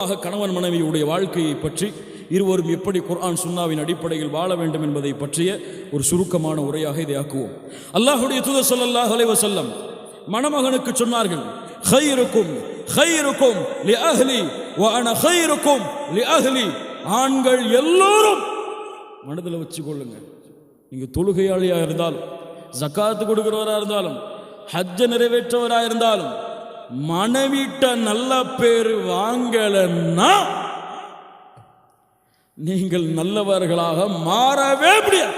கணவன் மனைவியுடைய வாழ்க்கையை பற்றி இருவரும் எப்படி குர்ஆன் சுன்னாவின் அடிப்படையில் வாழ வேண்டும் என்பதை பற்றிய ஒரு சுருக்கமான உரையாக இதை ஆக்குவோம். அல்லாஹ்வுடைய தூதர் ஸல்லல்லாஹு அலைஹி வஸல்லம் மணமகனுக்கு சொன்னார்கள், ഖൈറുക്കും ഖൈറുக்கும் லிஅஹ்லி வ அன ഖൈറുக்கும் லிஅஹ்லி. ஆண்கள் எல்லோரும் மனதில் வச்சு கொள்ளுங்க. நீங்க தொழுகையாளியாக இருந்தாலும், ஜகாத்து கொடுக்கிறவராக இருந்தாலும், ஹஜ்ஜை நிறைவேற்றவராக இருந்தாலும், மனைவிட்ட நல்ல பேரு வாங்கலன்னா நீங்கள் நல்லவர்களாக மாறவே முடியாது.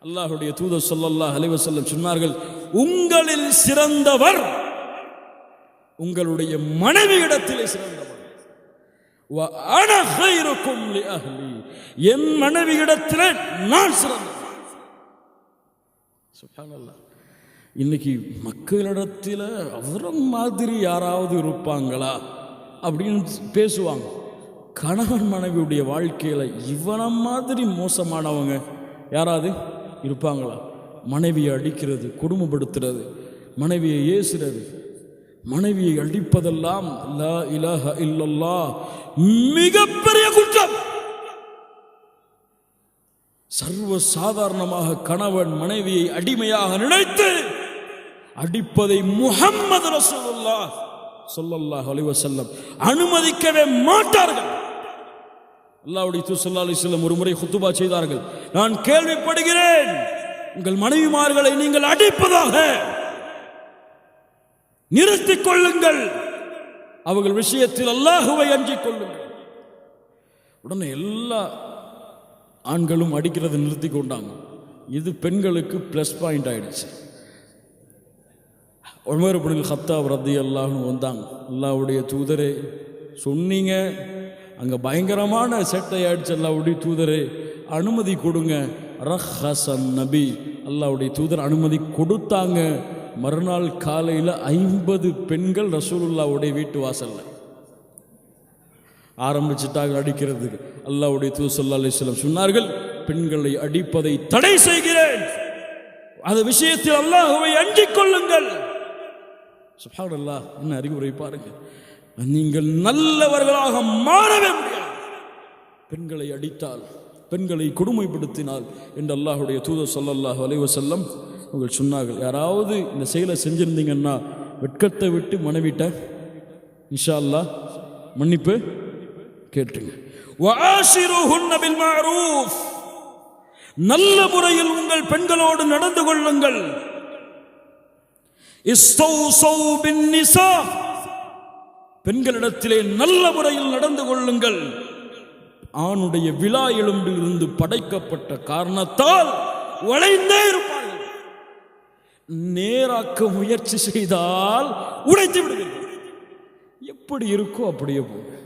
அல்லாஹ்வுடைய தூதர் ஸல்லல்லாஹு அலைஹி வஸல்லம் சொன்னார்கள், உங்களில் சிறந்தவர் உங்களுடைய மனைவியிடத்திலே சிறந்தவர். வ அன ഖൈറുக்கும் லிஅஹ்லி, என் மனைவியிடத்திலே நான் சிறந்தவர். சுப்ஹானல்லாஹ். இன்னைக்கு மக்களிடத்தில் அவர மாதிரி யாராவது இருப்பாங்களா அப்படின்னு பேசுவாங்க. கணவன் மனைவியுடைய வாழ்க்கையில் இவனை மாதிரி மோசமானவங்க யாராவது இருப்பாங்களா? மனைவியை அடிக்கிறது, கொடுமைப்படுத்துறது, மனைவியை ஏசுறது, மனைவியை அடிப்பதெல்லாம் லா இலாஹ இல்லல்லாஹ் மிகப்பெரிய குற்றம். சர்வ சாதாரணமாக கணவன் மனைவியை அடிமையாக நினைத்து அடிப்பதை முஹம்மது ரசூலுல்லாஹ் ஸல்லல்லாஹு அலைஹி வஸல்லம் அனுமதிக்கவே மாட்டார்கள். அல்லாஹ்வுடைய தூதர் ஸல்லல்லாஹு அலைஹி வஸல்லம் ஒரு முறை குத்துபா செய்தார்கள். நான் கேள்விப்படுகிறேன், உங்கள் மனைவிமார்களை நீங்கள் அடிப்பதாக நிறுத்திக் கொள்ளுங்கள், அவர்கள் விஷயத்தில் அல்லாஹ்வை அஞ்சிக் கொள்ளுங்கள். உடனே எல்லா ஆண்களும் அடிக்கிறதை நிறுத்தி கொண்டாங்க. இது பெண்களுக்கு ப்ளஸ் பாயிண்ட் ஆயிடுச்சு. உமர் இப்னுல் கத்தாப் ரலியல்லாஹு அன்ஹு வந்தாங்க. அல்லாஹ்வுடைய தூதரே, சொன்னீங்க அங்கே பயங்கரமான சேட்டை ஆயிடுச்சு, அல்லாஹ்வுடைய தூதரே அனுமதி கொடுங்க. ரஹ்ஹஸன் நபி, அல்லாஹ்வுடைய தூதர் அனுமதி கொடுத்தாங்க. மறுநாள் காலையில் 50 பெண்கள் ரசூலுல்லாஹ்வுடைய வீட்டு வாசல்ல ஆரம்பிச்சுட்டாங்க அடிக்கிறதுக்கு. அல்லாஹ்வுடைய தூதர் ஸல்லல்லாஹு அலைஹி வஸல்லம் சொன்னார்கள், பெண்களை அடிப்பதை தடை செய்கிறேன், அந்த விஷயத்தில் அல்லாஹ்வை அஞ்சிக் கொள்ளுங்கள். சுப்ஹானல்லாஹ், என்ன அறிவுரை பாருங்க. நீங்கள் நல்லவர்களாக மாறவே முடியாது பெண்களை அடித்தால், பெண்களை கொடுமைப்படுத்தினால் என்று அல்லாஹ்வுடைய தூதர் ஸல்லல்லாஹு அலைஹி வஸல்லம் அவர்கள் சொன்னார்கள். யாராவது இந்த செயலை செஞ்சிருந்தீங்கன்னா வெட்கத்தை விட்டு மனைவிட்ட இன்ஷா அல்லாஹ் மன்னிப்பு கேட்டுங்க. வஆஷிருஹுன்ன பில் மஅரூஃப், நல்ல முறையில் உங்கள் பெண்களோடு நடந்து கொள்ளுங்கள். இஸ்தௌஸௌ பின் நிசா, பெண்களிடத்திலே நல்ல முறையில் நடந்து கொள்ளுங்கள். ஆணுடைய விலா எலும்பில் இருந்து படைக்கப்பட்ட காரணத்தால் வளைந்தே இருப்பார்கள். நேராக்க முயற்சி செய்தால் உடைத்து விடுவீர்கள். எப்படி இருக்கோ அப்படியே போகும்.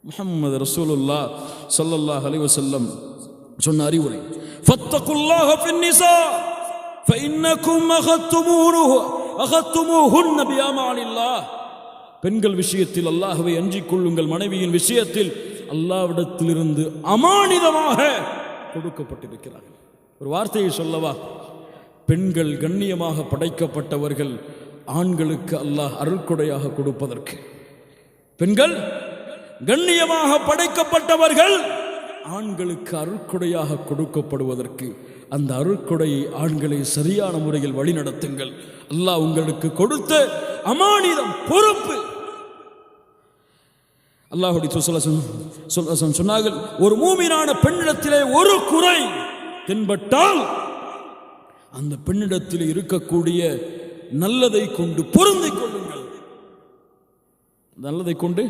முஹம்மது ரசூலுல்லாஹ் ஸல்லல்லாஹு அலைஹி வஸல்லம் சொன்ன அறிவுரை, ஃபத்தகுல்லாஹ ஃபின் நிசா ஃபஇன்னகும் அகத்துமூஹுன்ன பிஅமானில்லாஹ். பெண்கள் விஷயத்தில் அல்லாஹ்வை அஞ்சிக் கொள்ளுங்கள், மனைவியின் விஷயத்தில் அல்லாஹ்விடத்திலிருந்து அமானிதமாக கொடுக்கப்பட்டிருக்கிறார்கள். ஒரு வார்த்தையை சொல்லவா? பெண்கள் கண்ணியமாக படைக்கப்பட்டவர்கள் ஆண்களுக்கு அல்லாஹ் அருள்கொடையாக கொடுப்பதற்கு. பெண்கள் கண்ணியமாக படைக்கப்பட்டவர்கள் ஆண்களுக்கு அருள்கொடையாக கொடுக்கப்படுவதற்கு. அந்த அருள்கொடையை ஆண்களை சரியான முறையில் வழிநடத்துங்கள். அல்லாஹ் உங்களுக்கு கொடுத்த அமானிதம், பொறுப்பு. அல்லாஹ்வுடைய தூதர் சொன்னார்கள், ஒரு மூமினான பெண்ணிடத்திலே ஒரு குறை தென்பட்டால் அந்த பெண்ணிடத்தில் இருக்கக்கூடிய நல்லதை கொண்டு பொருந்திக் கொள்ளுங்கள். நல்லதை கொண்டு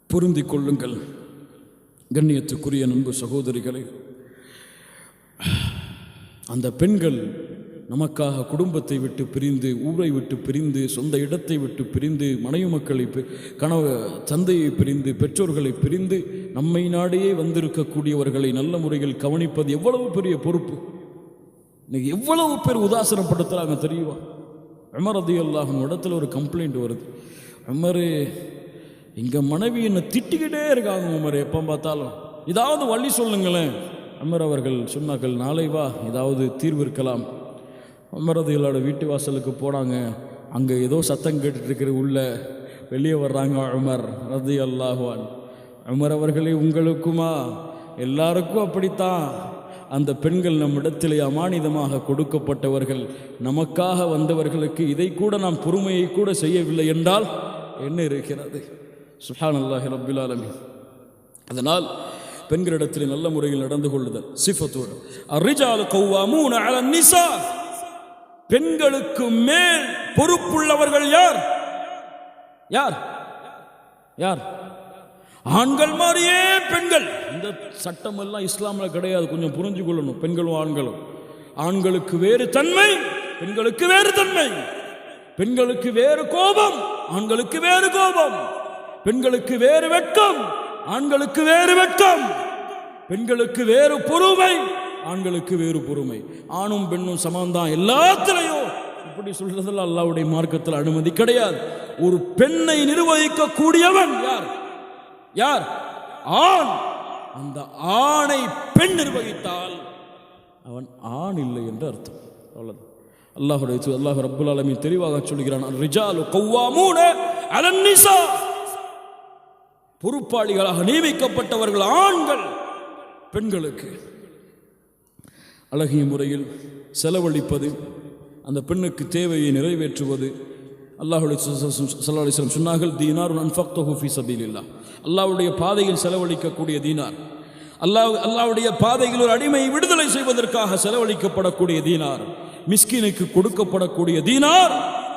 பொருந்திக் கொள்ளுங்கள். கண்ணியத்துக்குரிய அன்பு சகோதரிகளே, அந்த பெண்கள் நமக்காக குடும்பத்தை விட்டு பிரிந்து, ஊரை விட்டு பிரிந்து, சொந்த இடத்தை விட்டு பிரிந்து, மனைவி மக்களை, கணவ தந்தையை பிரிந்து, பெற்றோர்களை பிரிந்து நம்மை நாடையே வந்திருக்கக்கூடியவர்களை நல்ல முறையில் கவனிப்பது எவ்வளவு பெரிய பொறுப்பு. இன்னைக்கு எவ்வளவு பேர் உதாசனப்படுத்துகிறாங்க தெரியுமா? உமர் ரலியல்லாஹு அன்ஹு இடத்துல ஒரு கம்ப்ளைண்ட் வருது. உமர், எங்கள் மனைவி என்னை திட்டிக்கிட்டே இருக்காங்க உமர், எப்போ பார்த்தாலும் ஏதாவது வழி சொல்லுங்களேன். உமர் அவர்கள் சொன்னார்கள், நாளை வா, ஏதாவது தீர்வு இருக்கலாம். உமர் ரலியல்லாஹு வீட்டு வாசலுக்கு போனாங்க. அங்கே ஏதோ சத்தம் கேட்டுட்டு இருக்கிற உள்ள வெளியே வர்றாங்க உமர் ரலியல்லாஹு அன்ஹு. உமர் அவர்களே, உங்களுக்குமா? எல்லாருக்கும் அப்படித்தான். அந்த பெண்கள் நம்மிடத்திலே அமானிதமாக கொடுக்கப்பட்டவர்கள், நமக்காக வந்தவர்களுக்கு இதை கூட நாம் பொறுமையை கூட செய்யவில்லை என்றால் என்ன இருக்கிறது? சுப்ஹானல்லாஹி ரப்பில் ஆலமீன். அதனால் பெண்களிடத்தில் நல்ல முறையில் நடந்து கொள்ளுதல் சிஃபத்தோடு. அர்ரிஜாலு கவ்வாமூன அலன் நிஸா, பெண்களுக்கு மேல் பொறுப்புள்ளவர்கள் யார்? யார்? யார்? ஆண்கள் மாதிரியே பெண்கள். இந்த சட்டம் எல்லாம் இஸ்லாம்ல கிடையாது, கொஞ்சம் புரிஞ்சு கொள்ளணும். பெண்களும் ஆண்களும், ஆண்களுக்கு வேறு தன்மை, பெண்களுக்கு வேறு தன்மை. பெண்களுக்கு வேறு கோபம், ஆண்களுக்கு வேறு கோபம். பெண்களுக்கு வேறு வெட்கம், ஆண்களுக்கு வேறு வெட்கம். பெண்களுக்கு வேறு பொறுமை, ஆண்களுக்கு வேறு பொறுமை. ஆணும் பெண்ணும் சமம்தான் எல்லாத்திலையும். இப்படி சொல்றதில் அல்லாஹ்வுடைய மார்க்கத்தில் அனுமதி கிடையாது. ஒரு பெண்ணை நிர்வகிக்க கூடியவன் யார்? யார்? ஆண். அந்த ஆணை பெண் நிர்வகித்தால் அவன் ஆண் இல்லை என்று அர்த்தம். அவ்வளவுதான். அல்லாஹ் ரப்புல் ஆலமீன் தெளிவாக சொல்கிறான், ரிஜாலு கவ்வாமூன அலன் நிஸா, பொறுப்பாளிகளாக நியமிக்கப்பட்டவர்கள் ஆண்கள். பெண்களுக்கு அழகிய முறையில் செலவழிப்பது, அந்த பெண்ணுக்கு தேவையை நிறைவேற்றுவது. அல்லாஹ்வுடைய ஸல்லல்லாஹு அலைஹி வஸல்லம் சொன்னார்கள், தீனாருன் அன்ஃபக்தஹு ஃபீ ஸபீலில்லாஹ், அல்லாஹ்வுடைய பாதையில் செலவழிக்கக்கூடிய தீனார், அல்லாஹ்வுடைய பாதையில் ஒரு அடிமையை விடுதலை செய்வதற்காக செலவழிக்கப்படக்கூடிய தீனார், மிஸ்கீனுக்கு கொடுக்கப்படக்கூடிய தீனார்,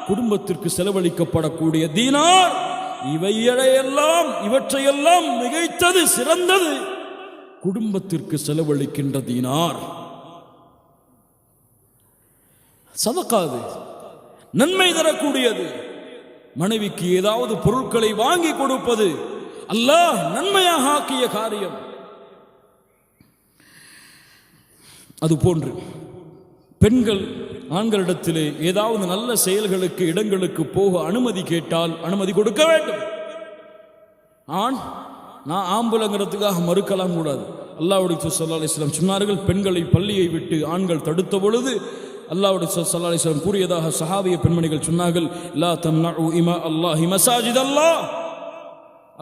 குடும்பத்திற்கு செலவழிக்கப்படக்கூடிய தீனார், இவற்றையெல்லாம் மிகைத்தது, சிறந்தது குடும்பத்திற்கு செலவழிக்கின்ற தீனார். சதகாது நன்மை தரக்கூடியது. மனைவிக்கு ஏதாவது பொருட்களை வாங்கி கொடுப்பது அல்லாஹ் நன்மையாக ஆக்கிய காரியம். அதுபோன்று பெண்கள் ஆண்களிடத்திலே ஏதாவது நல்ல செயல்களுக்கு, இடங்களுக்கு போக அனுமதி கேட்டால் அனுமதி கொடுக்க வேண்டும். ஆண் நான் ஆம்புலங்கிறதுக்காக மறுக்கலாம் கூடாது. அல்லாஹ்வுடைய ஸல்லல்லாஹு அலைஹி வஸல்லம் சொன்னார்கள், பெண்களை பள்ளியை விட்டு ஆண்கள் தடுத்த பொழுது அல்லாஹ்வுடைய ஸல்லல்லாஹு அலைஹி வஸல்லம் கூறியதாக சஹாபிய பெண்மணிகள் சொன்னார்கள், லா தம்னஉ இமா அல்லாஹி மசாஜித் அல்லாஹ்,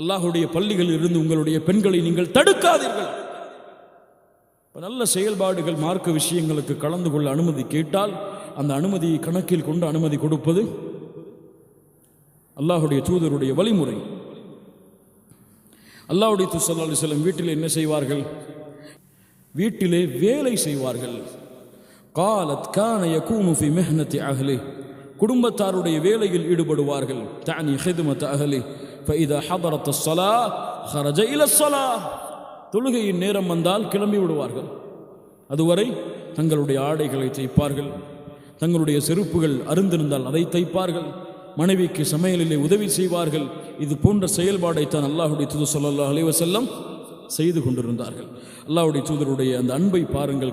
அல்லாஹ்வுடைய பள்ளிகளில் இருந்து உங்களுடைய பெண்களை நீங்கள் தடுக்காதீர்கள். நல்ல செயல்பாடுகள், மார்க்க விஷயங்களுக்கு கலந்து கொள்ள அனுமதி கேட்டால் அந்த அனுமதியை கணக்கில் கொண்டு அனுமதி கொடுப்பது அல்லாஹ்வுடைய தூதருடைய வழிமுறை. அல்லாஹ்வுடைய தூதர் ஸல்லல்லாஹு அலைஹி வஸல்லம் வீட்டிலே என்ன செய்வார்கள்? வீட்டிலே வேலை செய்வார்கள். قالت كان يكون في مهنة أهله, குடும்பத்தாருடைய வேலையில் ஈடுபடுவார்கள். تعني خدمة أهله فإذا حضرت الصلاة خرج إلى الصلاة, தொழுகையின் நேரம் வந்தால் கிளம்பி விடுவார்கள். அதுவரை தங்களுடைய ஆடைகளை தைப்பார்கள், தங்களுடைய செருப்புகள் அருந்திருந்தால் அதை தைப்பார்கள், மனைவிக்கு சமையலிலே உதவி செய்வார்கள். இது போன்ற செயல்பாடைத்தான் அல்லாஹ்வுடைய தூதர் ஸல்லல்லாஹு அலைஹி வஸல்லம் செய்து கொண்டிருந்தார்கள். அல்லாஹ்வுடைய தூதருடைய அந்த அன்பை பாருங்கள்.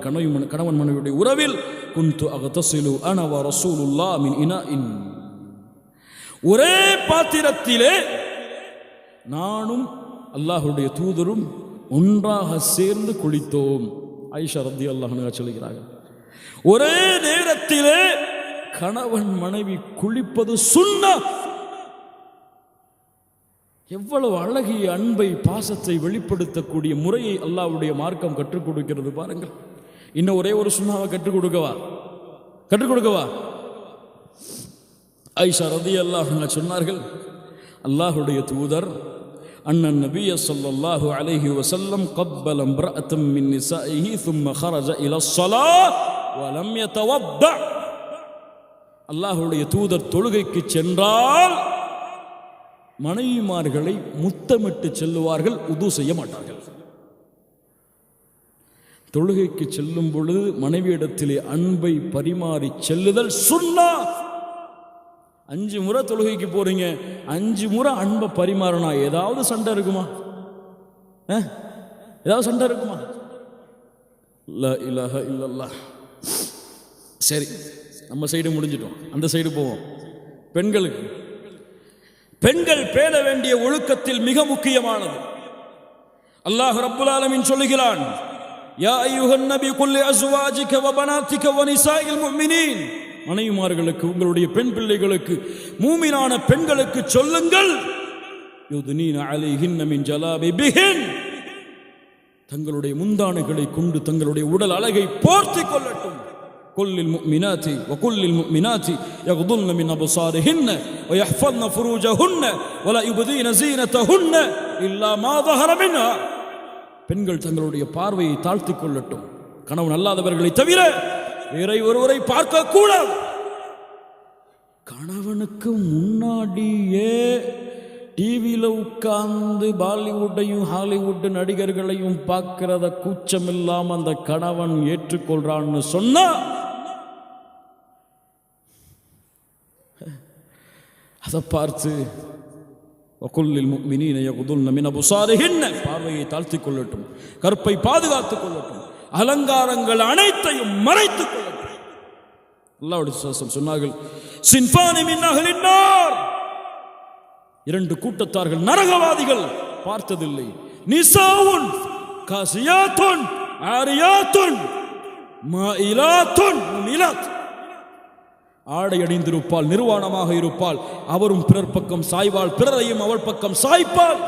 கணவன் மனைவியுடைய உறவில் குன்து அகதஸிலு அன வ ரசூலுல்லாஹ் மின் இனாஇன், ஒரே பாத்திரத்திலே நானும் அல்லாஹ்வுடைய தூதரும் ஒன்றாக சேர்ந்து குளித்தோம். ஆயிஷா ரலியல்லாஹு அன்ஹா சொல்கிறார்கள், ஒரே நேரத்திலே கணவன் மனைவி குளிப்பது சுன்னத். எவ்வளவு அழகிய அன்பை, பாசத்தை வெளிப்படுத்தக்கூடிய முறையை அல்லாஹ்வுடைய மார்க்கம் கற்றுக் கொடுக்கிறது பாருங்கள். இன்னும் ஒரே ஒரு சுன்னாவை கற்றுக் கொடுக்கவா? ஆயிஷா ரலியல்லாஹு அன்ஹா சொன்னார்கள், அல்லாஹ்வுடைய தூதர் அன்னன் நபிய ஸல்லல்லாஹு அலைஹி வஸல்லம் கப்பல இம்ரஅத்தன் மின் நிசாஇஹி ثم خرج الى الصلاه ولم يتوضا, அல்லாஹ்வுடைய தூதர் தொழுகைக்கு சென்றால் மனைவிமார்களை முத்தமிட்டு செல்லுவார்கள், உது செய்ய மாட்டார்கள். தொழுகைக்கு செல்லும் பொழுது மனைவியிடத்திலே அன்பை பரிமாறி செல்லுதல் சுன்னத். 5 முறை தொழுகைக்கு போறீங்க, 5 முறை அன்பை பரிமாறினா ஏதாவது சண்டை இருக்குமா? ஏதாவது சண்டை இருக்குமா? லா இலாஹ இல்லல்லாஹ். சரி, நம்ம சைடு முடிஞ்சிட்டோம், அந்த சைடு போவோம். பெண்கள் பேண வேண்டிய ஒழுக்கத்தில் மிக முக்கியமானது. அல்லாஹ் ரப்புல் ஆலமீன் சொல்லுகிறான், யா அய்யுஹன் நபி குல் லி அஸ்வாஜிக வ பனாதிக வ நிசாஇல் முஃமினீன் மனைவிமார்களுக்கு, உங்களுடைய பெண் பிள்ளைகளுக்கு, மூமினான பெண்களுக்கு சொல்லுங்கள், யுத்னீன அலைஹின்ன மின் ஜலாபிபிஹின், தங்களுடைய முந்தானைகளை கொண்டு தங்களுடைய உடல் அழகை போர்த்திக் கொள்ளட்டும். குல்லில் முஃமினாத்தி வகுல்லில் முஃமினாத்தி யக்துல்ன மின் அப்சாரிஹின்ன வயஹ்ஃபظن ஃபுரூஜஹுன்ன வலா யுப்தீன ஸீனத்தஹுன்ன இல்லா மா ظஹர மின்ஹா. பெண்கள் தங்களுடைய பார்வையை தாழ்த்திக் கொள்ளட்டும், கணவன் அல்லாதவர்களை தவிர வேற ஒருவரை பார்க்க கூடாது. கணவனுக்கு முன்னாடியே டிவியில் உட்கார்ந்து பாலிவுட்டையும் ஹாலிவுட் நடிகர்களையும் பார்க்கிறத கூச்சம் இல்லாம அந்த கணவன் ஏற்றுக்கொள்றான்னு சொன்னா அதை பார்த்து பார்வையை தாழ்த்திக் கொள்ளட்டும், கற்பை பாதுகாத்துக் கொள்ளட்டும், அலங்காரங்கள் அனைத்தையும் மறைத்துக் கொள்ளட்டும். அல்லாஹ்வுடைய சொன்னார்கள், சின்ஃபானி மின் அஹ்லின் நார், இரண்டு கூட்டத்தார்கள் நரகவாதிகள் பார்த்ததில்லை. நிசாவுன் காசியாத்துன் ஆரியாத்துன் மாயிலாத்துன் முமிலாத், ஆடை அணிந்திருப்பாள், நிர்வாணமாக இருப்பாள், அவரும் பிறர் பக்கம் சாய்வாள், பிறரையும் அவள் பக்கம் சாய்ப்பாள்.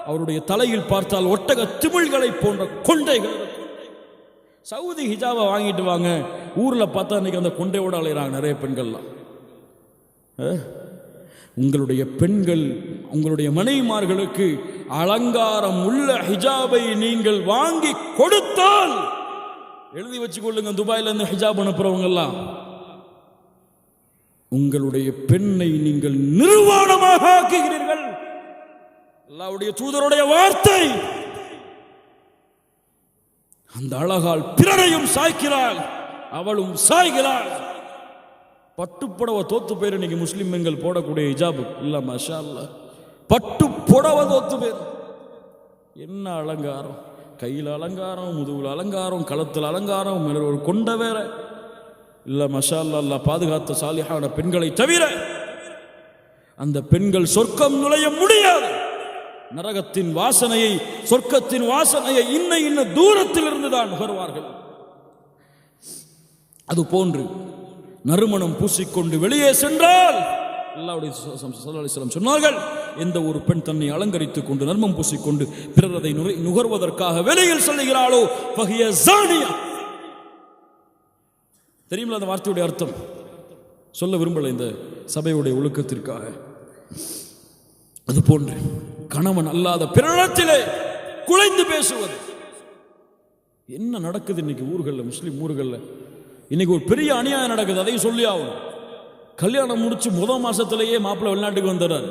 அவருடைய தலையில் பார்த்தால் ஒட்டக திமிழ்களை போன்ற கொண்டைகள். சவுதி ஹிஜாபை வாங்கிட்டு வாங்க, ஊர்ல பார்த்தா இன்னைக்கு அந்த கொண்டையோட அலைகிறாங்க நிறைய பெண்கள்லாம். உங்களுடைய பெண்கள், உங்களுடைய மனைவிமார்களுக்கு அலங்காரம் உள்ள ஹிஜாபை நீங்கள் வாங்கி கொடுத்தால் எழுதி வச்சு கொள்ளுங்க. துபாயில இருந்து ஹிஜாப் அனுப்புறவங்க எல்லாம், உங்களுடைய பெண்ணை நீங்கள் நிர்வாணமாக ஆக்குகிறீர்கள். அல்லாஹ்வுடைய தூதருடைய வார்த்தை. அந்த அழகால் பிறரையும் சாய்க்கிறாள், அவளும் சாய்கிறாள். பட்டுப்புடவை தோத்து பேர் இன்னைக்கு முஸ்லிம் பெண்கள் போடக்கூடிய ஹிஜாபு இல்ல, மாஷா அல்லாஹ், பட்டு புடவை தோத்து பேர். என்ன அலங்காரம், கையில் அலங்காரம், முதுகுல அலங்காரம், களத்தில் அலங்காரம், ஒரு கொண்ட வேற இல்ல. மாஷா அல்லாஹ், அல்லாஹ் பாதுகாத்த சாலிஹான பெண்களை தவிர அந்த பெண்கள் சொர்க்கம் நுழைய முடியாது. நரகத்தின் வாசனையை, சொர்க்கத்தின் வாசனையை இன்ன தூரத்தில் இருந்துதான் நுகர்வார்கள். அது போன்று நறுமணம் பூசிக்கொண்டு வெளியே சென்றால் அல்லாஹ்வுடைய ஸல்லல்லாஹு அலைஹி வஸல்லம் சொன்னார்கள், எந்த ஒரு பெண் தன்னை அலங்கரித்துக் கொண்டு நறுமணம் பூசிக்கொண்டு பிறர் அதை நுகர்வதற்காக வெளியில் செல்கிறாளோ ஃபஹிய ஸானியா. தெரியுமா அந்த வார்த்தையுடைய அர்த்தம்? சொல்ல விரும்பல இந்த சபையுடைய ஒழுக்கத்திற்காக. அது போன்று கணவன் அல்லாத பிறரிடத்திலே குழைந்து பேசுவது. என்ன நடக்குது இன்னைக்கு ஊர்களில், முஸ்லிம் ஊர்களில் இன்னைக்கு ஒரு பெரிய அநியாயம் நடக்குது, அதையும் சொல்லி ஆகும். கல்யாணம் முடிச்சு முதல் மாசத்திலேயே மாப்பிள்ளை வெளிநாட்டுக்கு வந்துடுறாரு,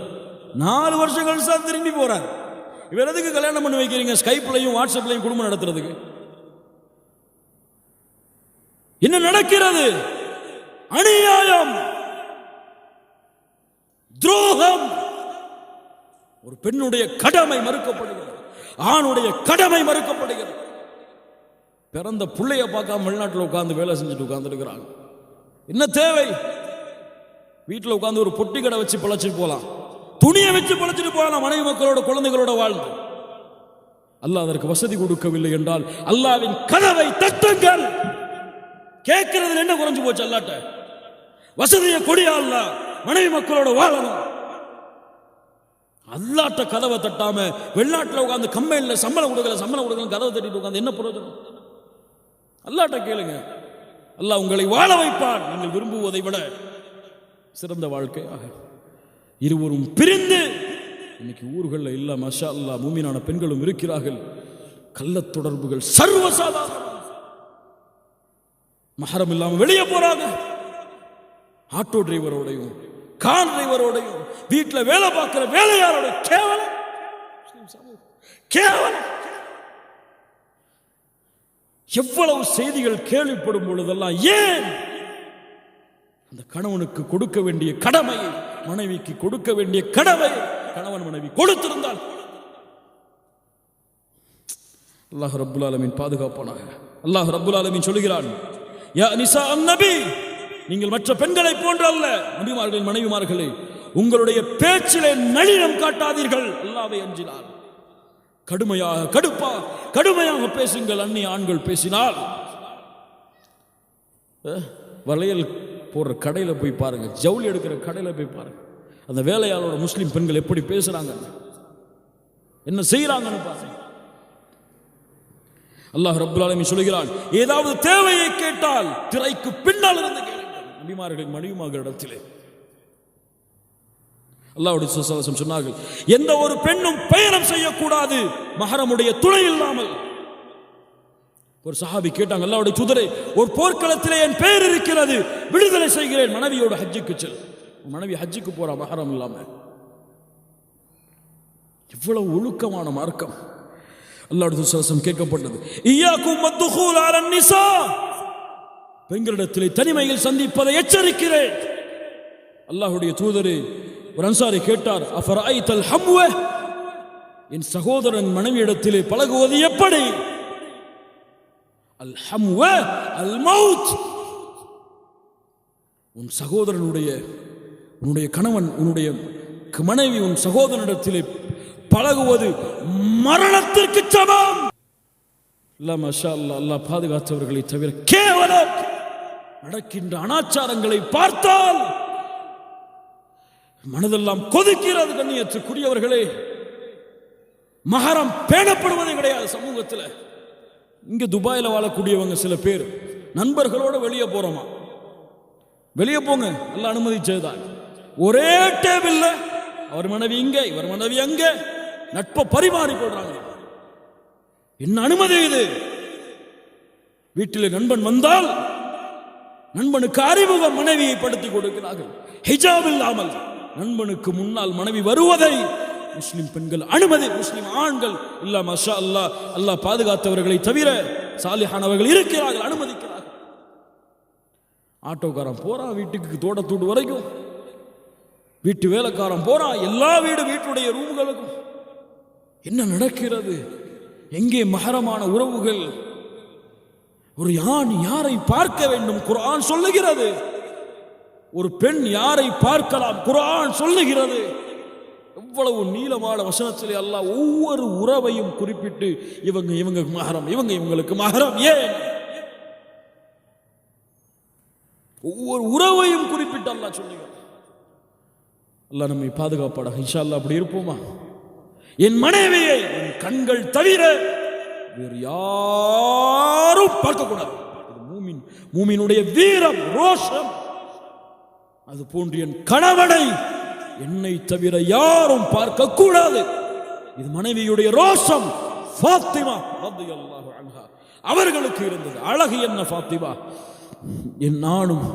4 வருஷம் கழிச்சு தான் திரும்பி போறார். இவர் எதுக்கு கல்யாணம் பண்ணி வைக்கிறீங்க? ஸ்கைப்லையும் வாட்ஸ்அப்லையும் குடும்பம் நடத்துறதுக்கு. என்ன நடக்கிறது? அநியாயம், துரோகம். ஒரு பெண்ணுடைய கடமை மறுக்கப்படுகிறது, ஆணுடைய கடமை மறுக்கப்படுகிறது. பிறந்த பிள்ளைய பார்க்காம வெளிநாட்டில் உட்கார்ந்து வேலை செஞ்சுட்டு உட்கார்ந்துருக்கிறாங்க. என்ன தேவை? வீட்டில் உட்கார்ந்து ஒரு பொட்டி கடை வச்சு பழச்சிட்டு போகலாம், துணியை வச்சு பழச்சிட்டு போகலாம், மனைவி மக்களோட குழந்தைகளோட வாழ்ந்து. அல்லாஹ் அதற்கு வசதி கொடுக்கவில்லை என்றால் அல்லாஹ்வின் கதவை தட்டுங்கள். கேட்கறதுல என்ன குறைஞ்சு போச்சு? அல்லாட்ட வசதியை கொடியா, அல்லாஹ் மனைவி மக்களோட வாழணும். அல்லாட்ட கதவை தட்டாம வெளிநாட்டில் உட்கார்ந்து கம்பெனியில் சம்பளம் கொடுக்கல கதவை தட்டிட்டு உட்கார்ந்து என்ன பிரயோஜனம்? அல்லாட்ட கேளுங்க, அல்லாஹ் உங்களை வாழ வைப்பான். நீங்கள் விரும்புவதை விட சிறந்த வாழ்க்கையாக. இருவரும் பிரிந்து இன்னைக்கு ஊர்களில் இல்ல, மாஷா அல்லாஹ், மூமினான பெண்களும் இருக்கிறார்கள். கள்ள தொடர்புகள் சர்வசாதாரணம். மஹரம் இல்லாம வெளியே போறாங்க. ஆட்டோ டிரைவரோடையும் கார் டிரைவரோடையும் வீட்டில் வேலை பார்க்கிற வேலையாரோட கேவலம், கேவலம். எவ்வளவு செய்திகள் கேள்விப்படும் பொழுதெல்லாம் ஏன் அந்த கணவனுக்கு கொடுக்க வேண்டிய கடமையை, மனைவிக்கு கொடுக்க வேண்டிய கடமையை கணவன் மனைவி கொடுத்திருந்தால் அல்லாஹ் ரப்புல் ஆலமீன் பாதுகாப்பானாக. அல்லாஹ் ரப்புல் ஆலமீன் சொல்கிறான், யா நிசா அன்-நபி, நீங்கள் மற்ற பெண்களை போன்று அல்ல, நபிமார்களின் மனைவிமார்களே, உங்களுடைய பேச்சிலே நளினம் காட்டாதீர்கள், அல்லாஹ்வை அஞ்சினார். கடுமையாக பேசுங்கள். அந்நிய ஆண்கள் பேசினால் வளையல் போடுற கடையில் போய் பாருங்க, ஜவுளி எடுக்கிற கடையில் போய் பாருங்க, அந்த வேலையாளோட முஸ்லீம் பெண்கள் எப்படி பேசுறாங்க, என்ன செய்யறாங்கன்னு பாருங்க. அல்லாஹ் ரப்பல் ஆலமீன் சொல்கிறான், ஏதாவது தேவையை கேட்டால் திரைக்கு பின்னால் இருந்து கேளுங்கள். நபிமார்களின் மனைவிமார்களிடத்திலே அல்லாஹ்வுடைய ரசூல் சொன்னார்கள், எந்த ஒரு பெண்ணும் பயணம் செய்யக்கூடாது மஹரமுடைய துணை இல்லாமல். ஒரு சஹாபி கேட்டாங்க, அல்லாஹ்வுடைய தூதரே, ஒரு போர்க்களத்திலே என் பெயர் இருக்கிறது, விடுதலை செய்கிறேன், மனைவியோட ஹஜ்ஜுக்கு செல். மனைவி ஹஜ்ஜுக்கு போறா மஹரம் இல்லாம. இவ்வளவு ஒழுக்கமான மார்க்கம். அல்லாஹ்வுடைய ரசூல் கேட்கப்பட்டது, இய்யாக்கும் வத்துகூல் அலன் நிசா, பெண்களிடத்திலே தனிமையில் சந்திப்பதை எச்சரிக்கிறேன். அல்லாஹ்வுடைய தூதரே, ஒரு அன்சாரி கேட்டார், அஃபரைத்தல் ஹம்வ, என் சகோதரன் மனைவியிடத்திலே பழகுவது எப்படி? அல் ஹம்வ அல் மௌத், உன் சகோதரனுடைய உன்னுடைய கணவன் உன்னுடைய மனைவி உன் சகோதரனிடத்திலே பழகுவது மரணத்திற்கு சமம். அல்லாஹ் மாஷா அல்லாஹ், அல்லாஹ் பாதுகாத்தவர்களை தவிர கேவலம் நடக்கின்ற அனாச்சாரங்களை பார்த்தால் மனதெல்லாம் கொதிக்கிறது. கண்ணியத்துக்குரியவர்களே, மஹரம் பேணப்படுவதே கிடையாது சமூகத்தில். இங்க துபாயில் வாழக்கூடியவங்க சில பேர் நண்பர்களோட வெளியே போறோமா, வெளியே போங்க, எல்லாம் அனுமதிச்சதுதான். ஒரே டேபிள்ல அவர் மனைவி இங்க, இவர் மனைவி அங்க, நட்பை பரிமாறி போடுறாங்க. என்ன அனுமதி இது? வீட்டில் நண்பன் வந்தால் நண்பனுக்கு அறிமுக மனைவியை படுத்தி கொடுக்கிறார்கள். ஹிஜாப் இல்லாமல் நண்பனுக்கு முன்னால் மனைவி வருவதை முஸ்லிம் பெண்கள் அனுமதி, முஸ்லிம் ஆண்கள் இல்ல மாஷா அல்லாஹ், அல்லாஹ் பாதுகாத்தவர்களை தவிர சாலிஹானவர்கள் இருக்கிறார்கள், அனுமதிக்கிறார்கள். ஆட்டோக்காரன் போறான் வீட்டுக்கு, தோட்டத்தூடு வரைக்கும், வீட்டு வேலைக்காரன் போறான் எல்லா வீட்டுடைய ரூம்களுக்கும். என்ன நடக்கிறது? எங்கே மஹரமான உறவுகள்? ஒரு ஆண் யாரை பார்க்க வேண்டும் குர்ஆன் சொல்லுகிறது, ஒரு பெண் யாரை பார்க்கலாம் குர்ஆன் சொல்லுகிறது. எவ்வளவு நீளமான வசனத்திலே அல்லாஹ் ஒவ்வொரு உறவையும் குறிப்பிட்டு இவங்க மஹரம், இவங்களுக்கு மஹரம். ஏன் ஒவ்வொரு உறவையும் குறிப்பிட்டு அல்லாஹ் சொல்லுகிறார். அல்லாஹ் நம்மை பாதுகாப்பாடாக. இன்ஷா அல்லாஹ் அப்படி இருப்போமா? என் மனைவியை என் கண்கள் தவிர வேறு யாரும் பார்க்கக்கூடாது. மூமினுடைய வீரம், ரோஷம். அது போன்று என் கணவனை என்னை தவிர யாரும் பார்க்க கூடாது. இது மனைவியுடைய ரோஷம். ஃபாத்திமா ரலியல்லாஹு அன்ஹா அவர்களுக்கு இருந்தது. அழகு என்ன ஃபாத்திமா, என் நானும்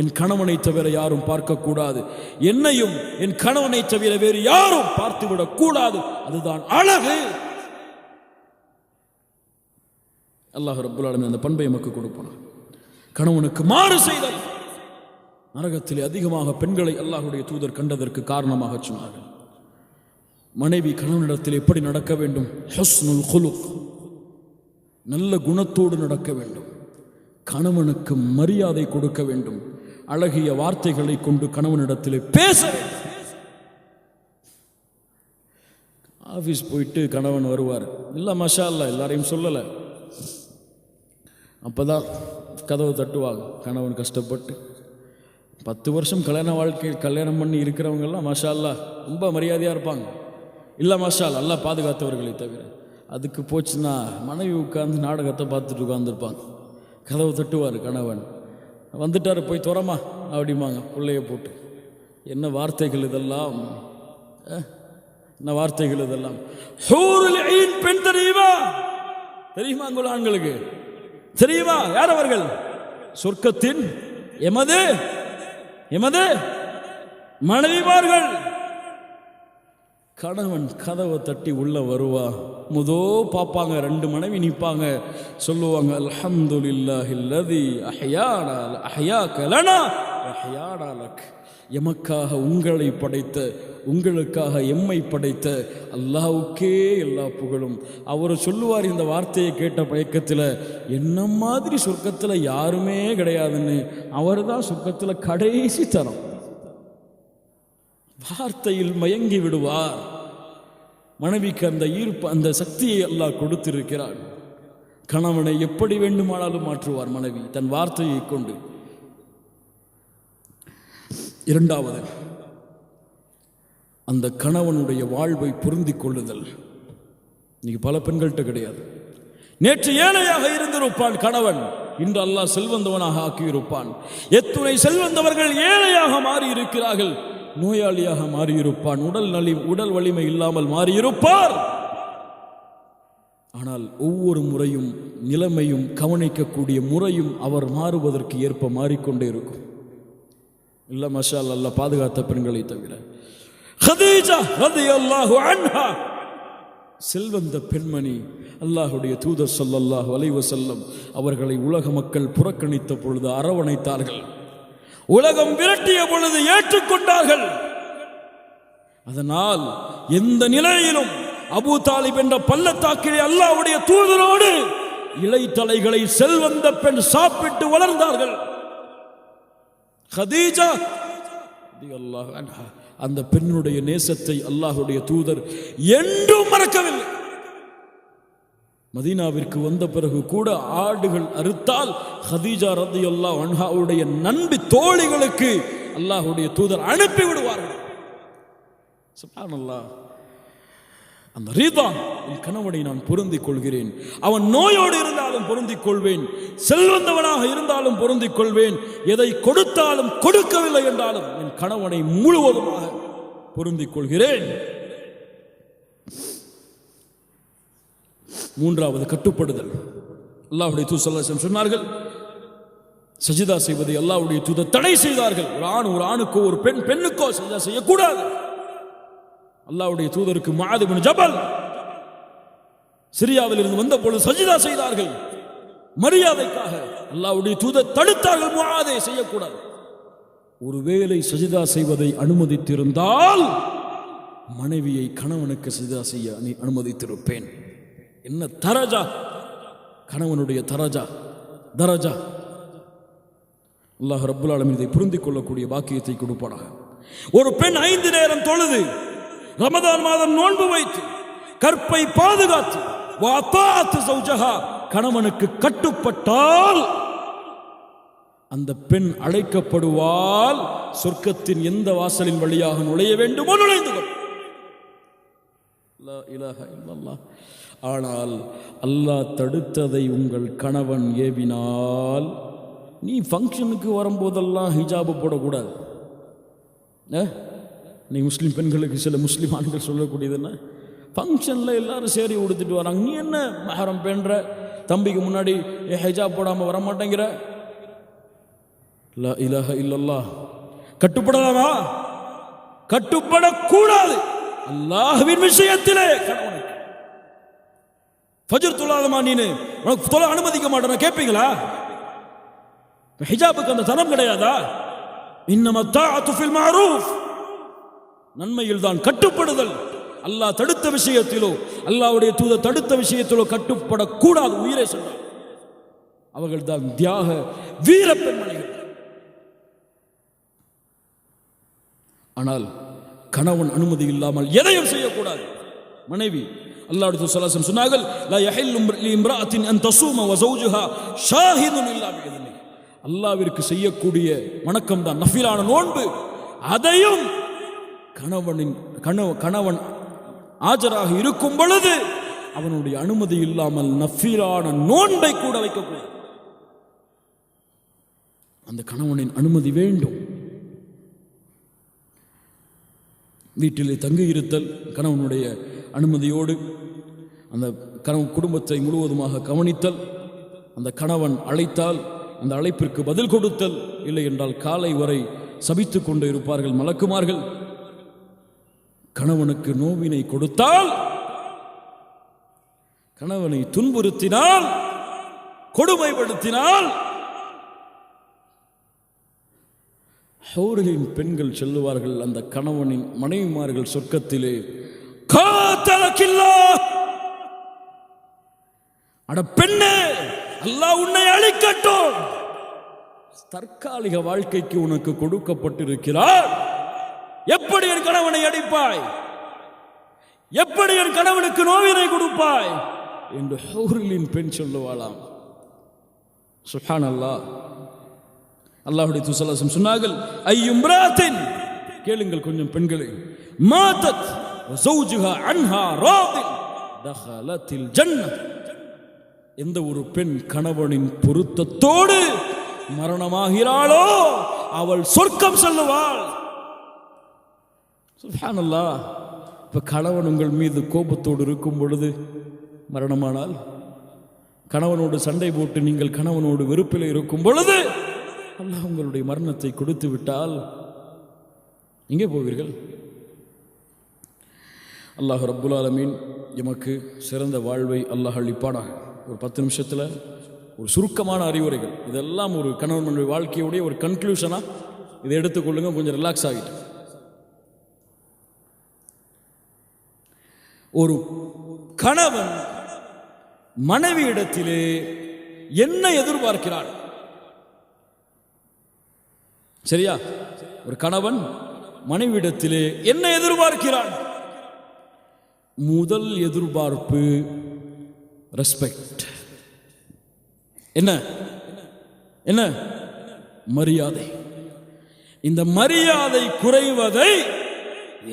என் கணவனை தவிர யாரும் பார்க்க கூடாது, என்னையும் என் கணவனை தவிர வேறு யாரும் பார்த்துவிடக் கூடாது. அதுதான் அழகு. அல்லாஹ் ரப்பல் ஆலமீன் அந்த பண்பை நமக்கு கொடுப்பான். கணவனுக்கு மாறு செய்தல் நரகத்திலே அதிகமாக பெண்களை அல்லாஹ்வுடைய தூதர் கண்டதற்கு காரணமாக சொன்னார்கள். மனைவி கணவனிடத்தில் எப்படி நடக்க வேண்டும்? ஹுஸ்னுல் குலுக், நல்ல குணத்தோடு நடக்க வேண்டும். கணவனுக்கு மரியாதை கொடுக்க வேண்டும். அழகிய வார்த்தைகளை கொண்டு கணவனிடத்திலே பேச வேண்டும். ஆபீஸ் போயிட்டு கணவன் வருவார், இல்ல மாஷா அல்லாஹ் எல்லாரையும் சொல்லலை, அப்பதான் கதவு தட்டுவாங்க. கணவன் கஷ்டப்பட்டு 10 வருஷம் கல்யாண வாழ்க்கையில் கல்யாணம் பண்ணி இருக்கிறவங்கெல்லாம் மாஷா அல்லாஹ் ரொம்ப மரியாதையாக இருப்பாங்க. இல்லை மாஷா அல்லாஹ், அல்லாஹ் பாதுகாத்தவர்களை தவிர. அதுக்கு போச்சுன்னா மனைவி உட்கார்ந்து நாடகத்தை பார்த்துட்டு உட்கார்ந்துருப்பாங்க. கதவு தட்டுவார் கணவன், வந்துட்டார் போய் துறமா அப்படிம்பாங்க பிள்ளைய போட்டு. என்ன வார்த்தைகள் இதெல்லாம், என்ன வார்த்தைகள் இதெல்லாம். ஹூருல் ஈன் பெண் தெரியுமா? தெரியுமா உங்கள் ஆண்களுக்கு? தெரியுமா யார் அவர்கள்? சொர்க்கத்தின் எமது மனைவிமார்கள். கணவன் கதவை தட்டி உள்ள வருவா, முதோ பார்ப்பாங்க, 2 மனைவி நிற்பாங்க, சொல்லுவாங்க அல்ஹம்துலில்லாஹில்லதி அஹ்யாக லனா வஅஹ்யானா லக். எமக்காக உங்களை படைத்த, உங்களுக்காக எம்மை படைத்த அல்லாஹ்வுக்கே எல்லா புகழும். அவர் சொல்லுவார் இந்த வார்த்தையை கேட்ட பயக்கத்தில், என்ன மாதிரி சொர்க்கத்தில் யாருமே கிடையாதுன்னு. அவர் தான் சொர்க்கத்தில் கடைசி தரம். வார்த்தையில் மயங்கி விடுவார். மனைவிக்கு அந்த ஈர்ப்பு, அந்த சக்தியை அல்லாஹ் கொடுத்திருக்கிறார். கணவனை எப்படி வேண்டுமானாலும் மாற்றுவார் மனைவி தன் வார்த்தையை கொண்டு. இரண்டாவது, அந்த கணவனுடைய வாழ்வை பொருந்திக் கொள்ளுதல். இன்னைக்கு பல பெண்கள்கிட்ட கிடையாது. நேற்று ஏழையாக இருந்திருப்பான் கணவன், இன்று அல்லாஹ் செல்வந்தவனாக ஆக்கியிருப்பான். எத்துணை செல்வந்தவர்கள் ஏழையாக மாறி இருக்கிறார்கள், நோயாளியாக மாறியிருப்பான், உடல் வலிமை இல்லாமல் மாறியிருப்பார். ஆனால் ஒவ்வொரு முறையும் நிலைமையும் கவனிக்கக்கூடிய முறையும் அவர் மாறுவதற்கு ஏற்ப மாறிக்கொண்டே இருக்கும். இல்ல மாஷா அல்லாஹ் பாதுகாத்த பெண்களை தவிர கதீஜா ரலியல்லாஹு அன்ஹா செல்வந்த பெண்மணி. அல்லாஹுடைய தூதர் ஸல்லல்லாஹு அலைஹி வஸல்லம் அவர்களை உலக மக்கள் புறக்கணித்த பொழுது அரவணைத்தார்கள், உலகம் விரட்டிய பொழுது ஏற்றுக்கொண்டார்கள். அதனால் எந்த நிலையிலும் அபூ தாலிப் என்ற பள்ளத்தாக்கிலே அல்லாஹ்வுடைய தூதரோடு இலைத்தலைகளை செல்வந்த பெண் சாப்பிட்டு வளர்ந்தார்கள். கதீஜா ரலியல்லாஹு அன்ஹா, அந்த பெண்ணுடைய நேசத்தை அல்லாஹ்வுடைய தூதர் என்றும் மறக்கவில்லை. மதீனாவிற்கு வந்த பிறகு கூட ஆடுகள் அறுத்தால் கதீஜா ரலியல்லாஹு அன்ஹாவுடைய நண்பி தோழிகளுக்கு அல்லாஹ்வுடைய தூதர் அனுப்பி விடுவார்கள். சுப்ஹானல்லாஹ். அந்த ரீதா, என் கணவனை நான் பொருந்திக் கொள்கிறேன், அவன் நோயோடு இருந்தாலும் பொருந்திக் கொள்வேன், செல்வந்தவனாக இருந்தாலும் பொருந்திக் கொள்வேன், எதை கொடுத்தாலும் கொடுக்கவில்லை என்றாலும் என் கணவனை முழுவதுமாக பொருந்திக் கொள்கிறேன். மூன்றாவது, கட்டுப்படுதல். அல்லாஹ்வுடைய தூதர் ஸல்லல்லாஹு அலைஹி வஸல்லம் சொன்னார்கள், சஜிதா செய்வதை அல்லாஹ்வுடைய தூதர் தடை செய்தார்கள். ஒரு ஆணுக்கோ ஒரு பெண்ணுக்கோ சஜிதா செய்யக்கூடாது. அல்லாஹ்வுடைய தூதருக்கு முஆத் இப்னு ஜபல் சிரியாவில் இருந்து வந்த பொழுது சஜிதா செய்தார்கள், மரியாதைக்காக. அல்லாஹ்வுடைய தூதர் தடுத்தார்கள், முஆதை செய்யக்கூடாது. ஒருவேளை சஜிதா செய்வதை அனுமதித்திருந்தால் மனைவியை கணவனுக்கு சஜிதா செய்ய அனுமதித்திருப்பேன். என்ன தரஜா, கணவனுடைய தரஜா. அல்லாஹ் ரப்புல் ஆலமீன் இதை புரிந்து கொள்ளக்கூடிய பாக்கியத்தை கொடுப்பானாக. ஒரு பெண் 5 நேரம் தொழுது, ரமதான் மாதம் நோன்பு வைத்து, கற்பை பாதுகாத்து, வஅதாஅத் ஸௌஜஹா, கணவனுக்கு கட்டுப்பட்டால் அந்த பெண் அழைக்கப்படுவாள். சொர்க்கத்தின் எந்த வாசலின் வழியாக நுழைய வேண்டுமோ நுழைந்து கொள். லா இலாஹ இல்லல்லாஹ். ஆனால் அல்லாஹ் தடுத்ததை உங்கள் கணவன் ஏவினால், நீ ஃபங்க்ஷனுக்கு வரும்போதெல்லாம் ஹிஜாபு போடக்கூடாது. நீ முஸ்லீம் பெண்களுக்கு சில முஸ்லீம் ஆண்கள் சொல்லக்கூடியதுன்னா, ஃபங்க்ஷனில் எல்லாரும் சேரி உடுத்துட்டு வராங்க, நீ என்ன மஹரம் பெண்ற, தம்பிக்கு முன்னாடி ஹிஜாப் போடாமல் வர மாட்டேங்கிற. லா இலாஹ இல்லல்லாஹ். கட்டுப்படலாமா? கட்டுப்படக்கூடாது. அல்லாஹ்வின் விஷயத்திலே கணவனுக்கு ஃபஜ்ர் தொழாதமா, நீனு உனக்கு தொழ அனுமதிக்க மாட்டேன் கேட்பீங்களா? ஹிஜாபுக்கு அந்த தரம் கிடையாதா? இன்னமா தாஅத்து ஃபில் மஅரூஃப், நன்மையில் தான் கட்டுப்படுதல். அல்லாஹ் தடுத்த விஷயத்திலோ அல்லாஹ்வுடைய தூதர் தடுத்த விஷயத்திலோ கட்டுப்படக்கூடாது. உயிரை சொன்னார், அவர்கள் தான் தியாக வீர பெண்மணிகள். ஆனால் கணவன் அனுமதி இல்லாமல் எதையும் செய்யக்கூடாது. மனைவி, அல்லாஹ்வுடைய தூதர் ஸல்லல்லாஹு அலைஹி வஸல்லம் சொன்னார்கள், லா யஹில்லு லிம்ராஅத்தின் அன் தஸூம வ ஸௌஜுஹா ஷாஹிதுன் இல்லா பிஇذنஹி. அல்லாஹ்விற்கு செய்யக்கூடிய வணக்கம் தான் நஃபிலான நோன்பு. அதையும் கணவன் ஆஜராக இருக்கும் பொழுது அவனுடைய அனுமதி இல்லாமல் நஃபிலான நோன்பை கூட வைக்கக்கூடாது. அந்த கணவனின் அனுமதி வேண்டும். வீட்டிலே தங்கியிருத்தல் கணவனுடைய அனுமதியோடு, அந்த கணவன் குடும்பத்தை முழுவதுமாக கவனித்தல், அந்த கணவன் அழைத்தால் அந்த அழைப்பிற்கு பதில் கொடுத்தல், இல்லை என்றால் காலை வரை சபித்துக் கொண்டு இருப்பார்கள் மலக்குமார்கள். கணவனுக்கு நோவினை கொடுத்தால், கணவனை துன்புறுத்தினால், கொடுமைப்படுத்தினால், ஹூரின் பெண்கள் சொல்லுவார்கள், அந்த கணவனின் மனைவிமார்கள் சொர்க்கத்திலே, காத்தலக்கில்லாஹ், அட பெண்ணே, அல்லாஹ் உன்னை அழிக்கட்டும், தற்காலிக வாழ்க்கைக்கு உனக்கு கொடுக்கப்பட்டிருக்கிறார், எப்படி என் கணவனை அடிப்பாய், எப்படி என் கணவனுக்கு நோவினை கொடுப்பாய் என்று ஹூரின் பெண் சொல்லுவாளாம். சுப்ஹானல்லாஹ். அல்லாஹ்வுடைய தூதர் ஸல்லல்லாஹு அலைஹி வஸல்லம் சொன்னார்கள், ஐயும்ராத்தின், கேளுங்கள் கொஞ்சம் பெண்களே, மாதத் வஸௌஜுஹா அன்ஹா ராதின் தஹலத்தில் ஜன்னத், எந்த ஒரு பெண் கணவனின் பொருத்தத்தோடு மரணமாகிறாளோ அவள் சொர்க்கம் செல்லுவாள். சுப்ஹானல்லாஹ். இப்ப கணவன் உங்கள் மீது கோபத்தோடு இருக்கும் பொழுது மரணமானால், கணவனோடு சண்டை போட்டு நீங்கள் கணவனோடு வெறுப்பில் இருக்கும் பொழுது அல்லாஹ் உங்களுடைய மரணத்தை கொடுத்து விட்டால் எங்கே போவீர்கள்? அல்லாஹ் ரப்புல் ஆலமீன் எமக்கு சிறந்த வாழ்வை அல்லாஹ் அளிப்பானாக. ஒரு 10 நிமிஷத்தில் ஒரு சுருக்கமான அறிவுரைகள், இதெல்லாம் ஒரு கணவன் மனைவி வாழ்க்கையுடைய ஒரு கன்க்ளூஷனா இதை எடுத்துக்கொள்ளுங்க, கொஞ்சம் ரிலாக்ஸ் ஆகிட்டு. ஒரு கணவன் மனைவி இடத்திலே என்ன எதிர்பார்க்கிறான்? சரியா? ஒரு கணவன் மனைவிடத்திலே என்ன எதிர்பார்க்கிறான்? முதல் எதிர்பார்ப்பு ரெஸ்பெக்ட். என்ன என்ன? மரியாதை. இந்த மரியாதை குறைவதை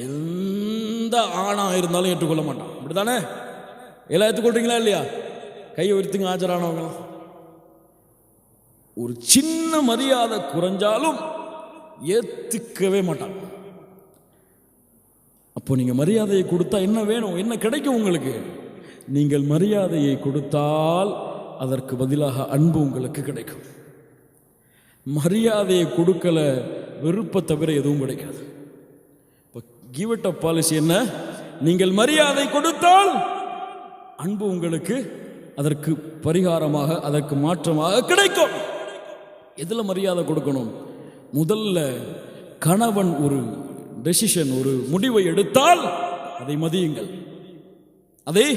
எந்த ஆணா இருந்தாலும் ஏற்றுக்கொள்ள மாட்டான். அப்படித்தானே? எல்லாம் ஏற்றுக்கொள்றீங்களா இல்லையா? கையை உயர்த்துங்க ஆஜரானவங்க. ஒரு சின்ன மரியாதை குறைஞ்சாலும் ஏத்துக்கவே மாட்டான். அப்போ நீங்க மரியாதையை கொடுத்தா என்ன வேணும்? என்ன கிடைக்கும் உங்களுக்கு? நீங்கள் மரியாதையை கொடுத்தால் அதற்கு பதிலாக அன்பு உங்களுக்கு கிடைக்கும். மரியாதையை கொடுக்கல, வெறுப்பை தவிர எதுவும் கிடைக்காது. கிவ் இட் அப் பாலிசி என்ன? நீங்கள் மரியாதை கொடுத்தால் அன்பு உங்களுக்கு அதற்கு பரிகாரமாக, அதற்கு மாற்றமாக கிடைக்கும். எதுல மரியாதை கொடுக்கணும்? முதல்ல கணவன் ஒரு டெசிஷன், ஒரு முடிவை எடுத்தால் அதை மதியுங்கள், அதை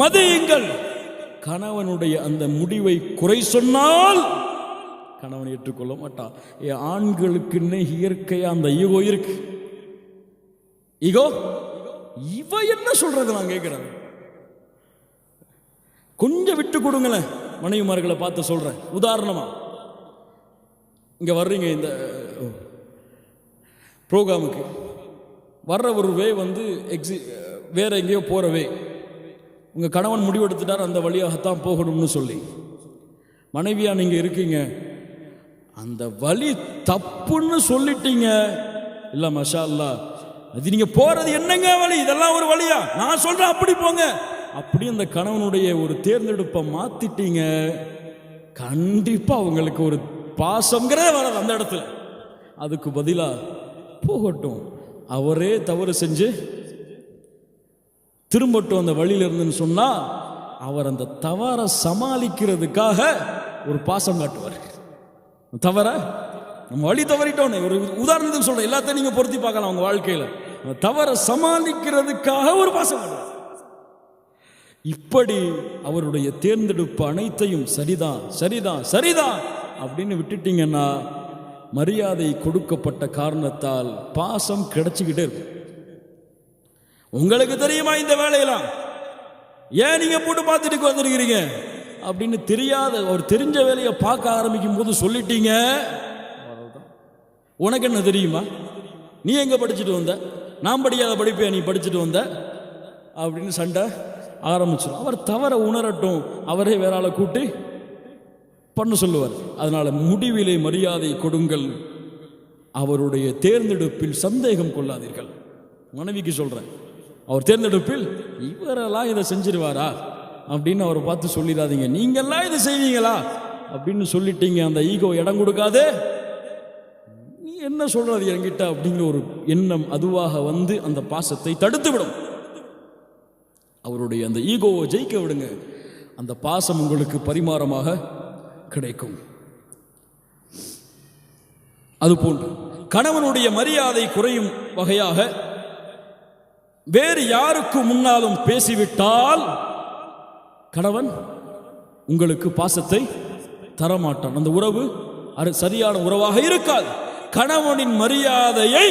மதியுங்கள். கணவனுடைய அந்த முடிவை குறை சொன்னால் கணவன் ஏற்றுக்கொள்ள மாட்டான். ஆண்களுக்குன்னு இயற்கையா அந்த ஈகோ இருக்கு. ஈகோ, இவ என்ன சொல்றது நான் கேட்கிறேன். கொஞ்சம் விட்டு கொடுங்களேன். மனைவிமார்களை பார்த்து சொல்றேன். உதாரணமா, இங்க வர்றீங்க இந்த ப்ரோக்ராமுக்கு, வர்ற ஒரு வே வந்து வேற எங்கேயோ போற வே. உங்க கணவன் முடிவெடுத்துட்டார் அந்த வழியாகத்தான் போகணும்னு சொல்லி, மனைவியா நீங்க இருக்கீங்க, அந்த வழி தப்புன்னு சொல்லிட்டீங்க. இல்ல மஷா அல்லா, அது நீங்க போறது என்னங்க வழி, இதெல்லாம் ஒரு வழியா, நான் சொல்றேன் அப்படி போங்க, அப்படி அந்த கணவனுடைய ஒரு தேர்ந்தெடுப்பை மாத்திட்டீங்க. கண்டிப்பா உங்களுக்கு ஒரு பாசம்ங்கிறதே வராது அந்த இடத்துல. அதுக்கு பதிலா போகட்டும், அவரே தவறு செஞ்சு திரும்பட்டும் அந்த வழியில இருந்துன்னு சொன்னா, அவர் அந்த தவறை சமாளிக்கிறதுக்காக ஒரு பாசம் காட்டுவார். தவற நம்ம வழி தவறிட்டோம். ஒரு உதாரணத்துக்கு சொல்றேன், எல்லாத்தையும் நீங்க பொருத்தி பார்க்கலாம் உங்க வாழ்க்கையில. தவறை சமாளிக்கிறதுக்காக ஒரு பாசம் காட்டுவார். இப்படி அவருடைய தேர்ந்தெடுப்பு அனைத்தையும் சரிதான் சரிதான் சரிதான் அப்படின்னு விட்டுட்டீங்கன்னா, மரியாதை கொடுக்கப்பட்ட காரணத்தால் பாசம் கிடைச்சுக்கிட்டே இருக்கும். உங்களுக்கு தெரியுமா இந்த வேலையெல்லாம் ஏன் நீங்க போட்டு பார்த்துட்டு வந்திருக்கிறீங்க அப்படின்னு தெரியாத ஒரு தெரிஞ்ச வேலையை பார்க்க ஆரம்பிக்கும் போது சொல்லிட்டீங்க. உனக்கு என்ன தெரியுமா, நீ எங்க படிச்சுட்டு வந்த, நான் படிக்காத படிப்பை நீ படிச்சுட்டு வந்த அப்படின்னு சண்டை ஆரம்பிச்சிடும். அவர் தவற உணரட்டும், அவரே வேற ஆளை கூட்டி பண்ண சொல்லுவார். அதனால முடிவிலே மரியாதை கொடுங்கள், அவருடைய தேர்ந்தெடுப்பில் சந்தேகம் கொள்ளாதீர்கள். மனைவிக்கு சொல்றேன், அவர் தேர்ந்தெடுப்பில் இவரெல்லாம் இதை செஞ்சிருவாரா அப்படின்னு அவரை பார்த்து சொல்லிடாதீங்க. நீங்கெல்லாம் இதை செய்வீங்களா அப்படின்னு சொல்லிட்டீங்க. அந்த ஈகோ இடம் கொடுக்காதே, நீ என்ன சொல்றது என்கிட்ட அப்படிங்கிற ஒரு எண்ணம் அதுவாக வந்து அந்த பாசத்தை தடுத்து விடும். அவருடைய அந்த ஈகோவை ஜெயிக்க விடுங்க, அந்த பாசம் உங்களுக்கு பரிமாறமாக கிடைக்கும். அதுபோன்று கணவனுடைய மரியாதை குறையும் வகையாக வேறு யாருக்கு முன்னாலும் பேசிவிட்டால் கணவன் உங்களுக்கு பாசத்தை தரமாட்டான். அந்த உறவு சரியான உறவாக இருக்காது. கணவனின் மரியாதையை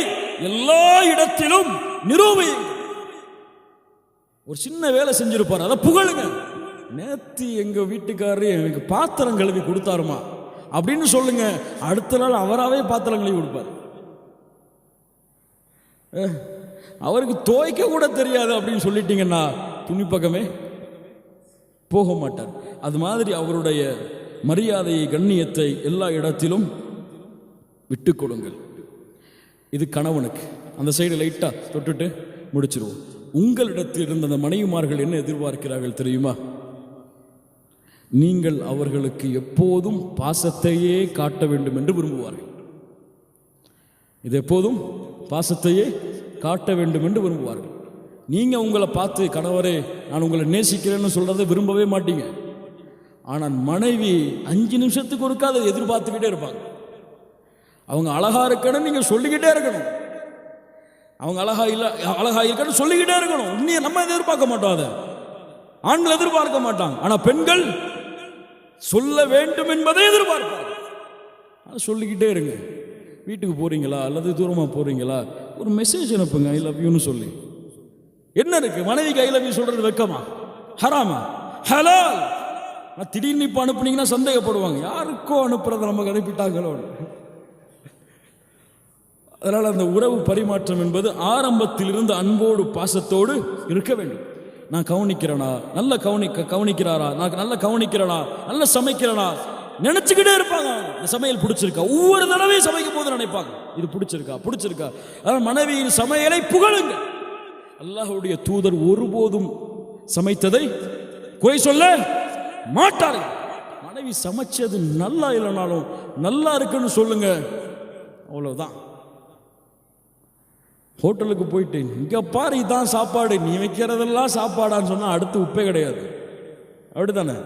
எல்லா இடத்திலும் நிரூபியுங்கள். ஒரு சின்ன வேலை செஞ்சிருப்பார், அதை புகழுங்க. நேத்து எங்க வீட்டுக்காரரு எனக்கு பாத்திரம் கழுவி கொடுத்தாருமா, அப்படின்னு சொல்லுங்க. அடுத்த நாள் அவராகவே பாத்திரம் கழுவி கொடுப்பார். அவருக்கு துவைக்க கூட தெரியாது அப்படின்னு சொல்லிட்டீங்கன்னா துணி பக்கமே போக மாட்டார். அது மாதிரி அவருடைய மரியாதையை, கண்ணியத்தை எல்லா இடத்திலும் விட்டு கொடுங்கள். இது கணவனுக்கு. அந்த சைடு லைட்டா தொட்டுட்டு முடிச்சிருவோம். உங்களிடத்தில் இருந்த அந்த மனைவிமார்கள் என்ன எதிர்பார்க்கிறார்கள் தெரியுமா? நீங்கள் அவர்களுக்கு எப்போதும் பாசத்தையே காட்ட வேண்டும் என்று விரும்புவார்கள். இது எப்போதும் பாசத்தையே காட்ட வேண்டும் என்று விரும்புவார்கள். நீங்க உங்களை பார்த்து கணவரே நான் உங்களை நேசிக்கிறேன்னு சொல்றதை விரும்பவே மாட்டீங்க. ஆனால் மனைவி 5 நிமிஷத்துக்கு ஒருக்காத எதிர்பார்த்துக்கிட்டே இருப்பாங்க. அவங்க அழகா இருக்கணும், நீங்க சொல்லிக்கிட்டே இருக்கணும். அவங்க அழகா இருக்கணும் சொல்லிக்கிட்டே இருக்கணும். இன்னும் நம்ம எதிர்பார்க்க மாட்டோம், அதை ஆண்கள் எதிர்பார்க்க மாட்டாங்க. ஆனா பெண்கள் சொல்ல வேண்டும் என்பதை எதிர்பார்ப்பாங்க. அதை சொல்லிக்கிட்டே இருங்க. வீட்டுக்கு போறீங்களா அல்லது தூரமா போறீங்களா, ஒரு மெசேஜ் அனுப்புங்க, ஐ லவ் யூன்னு சொல்லி. என்ன இருக்கு மனைவிக்கு ஐ லவ் யூ சொல்றது வெக்கமா, ஹராமா, ஹலால்? திடீர்னு இப்ப அனுப்புனீங்கன்னா சந்தேகப்படுவாங்க, யாருக்கோ அனுப்புறத நமக்கு அனுப்பிட்டாங்களோ. அதனால அந்த உறவு பரிமாற்றம் என்பது ஆரம்பத்திலிருந்து அன்போடு பாசத்தோடு இருக்க வேண்டும். நான் கவனிக்கிறேனா, நல்ல கவனிக்கிறாரா, நான் நல்ல கவனிக்கிறேனா, நல்ல சமைக்கிறேனா, நினைச்சுக்கிட்டே இருப்பாங்க. இந்த சமையல் பிடிச்சிருக்கா, ஒவ்வொரு தடவையும் சமைக்கும் போது நினைப்பாங்க இது பிடிச்சிருக்கா. அதனால் மனைவியின் சமையலை புகழுங்க. அல்லாஹ்வுடைய தூதர் ஒருபோதும் சமைத்ததை குறை சொல்ல மாட்டார்கள். மனைவி சமைச்சது நல்லா இல்லைனாலும் நல்லா இருக்குன்னு சொல்லுங்க, அவ்வளவுதான். ஹோட்டலுக்கு போயிட்டு இங்க பாரு இதான் சாப்பாடு, நீ வைக்கிறதெல்லாம் சாப்பாடான்னு சொன்னா அடுத்து உப்பே கிடையாது, அப்படித்தானே?